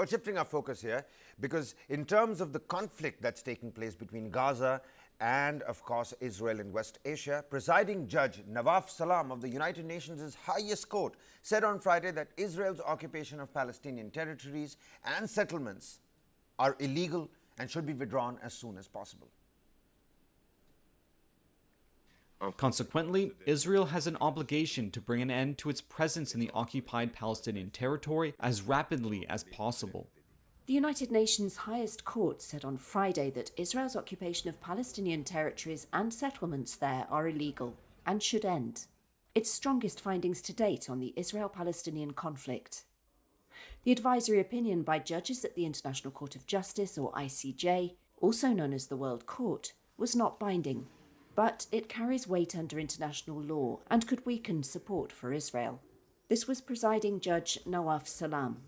Well, shifting our focus here, because in terms of the conflict that's taking place between Gaza and, of course, Israel in West Asia, Presiding Judge Nawaf Salam of the United Nations' highest court said on Friday that Israel's occupation of Palestinian territories and settlements are illegal and should be withdrawn as soon as possible. Consequently, Israel has an obligation to bring an end to its presence in the occupied Palestinian territory as rapidly as possible. The United Nations highest court said on Friday that Israel's occupation of Palestinian territories and settlements there are illegal and should end. Its strongest findings to date on the Israel-Palestinian conflict. The advisory opinion by judges at the International Court of Justice, or ICJ, also known as the World Court, was not binding, but it carries weight under international law and could weaken support for Israel. This was Presiding Judge Nawaf Salam.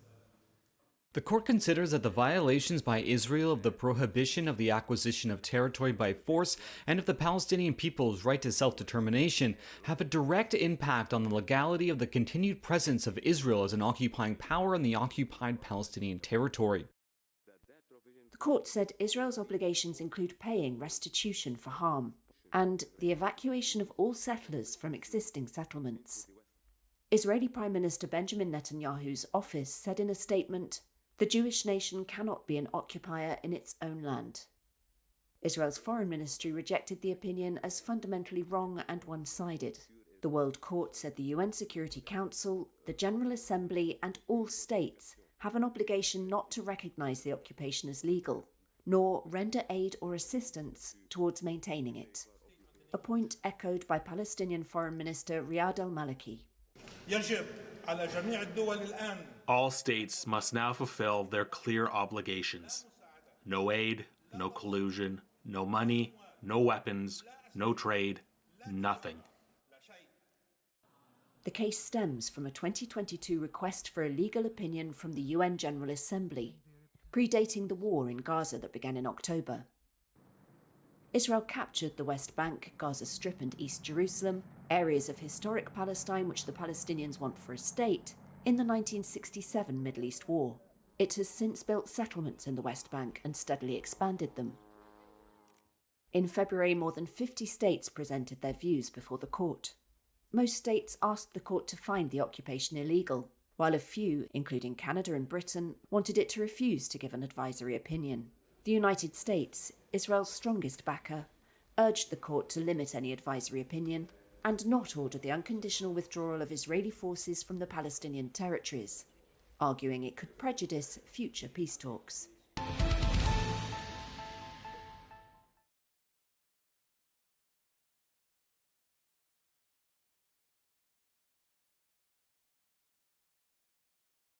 The court considers that the violations by Israel of the prohibition of the acquisition of territory by force and of the Palestinian people's right to self-determination have a direct impact on the legality of the continued presence of Israel as an occupying power in the occupied Palestinian territory. The court said Israel's obligations include paying restitution for harm and the evacuation of all settlers from existing settlements. Israeli Prime Minister Benjamin Netanyahu's office said in a statement, "The Jewish nation cannot be an occupier in its own land." Israel's foreign ministry rejected the opinion as fundamentally wrong and one-sided. The World Court said the UN Security Council, the General Assembly and all states have an obligation not to recognise the occupation as legal, nor render aid or assistance towards maintaining it. A point echoed by Palestinian Foreign Minister Riyad al-Maliki. All states must now fulfill their clear obligations. No aid, no collusion, no money, no weapons, no trade, nothing. The case stems from a 2022 request for a legal opinion from the UN General Assembly, predating the war in Gaza that began in October. Israel captured the West Bank, Gaza Strip and East Jerusalem, areas of historic Palestine which the Palestinians want for a state, in the 1967 Middle East War. It has since built settlements in the West Bank and steadily expanded them. In February, more than 50 states presented their views before the court. Most states asked the court to find the occupation illegal, while a few, including Canada and Britain, wanted it to refuse to give an advisory opinion. The United States, Israel's strongest backer, urged the court to limit any advisory opinion and not order the unconditional withdrawal of Israeli forces from the Palestinian territories, arguing it could prejudice future peace talks.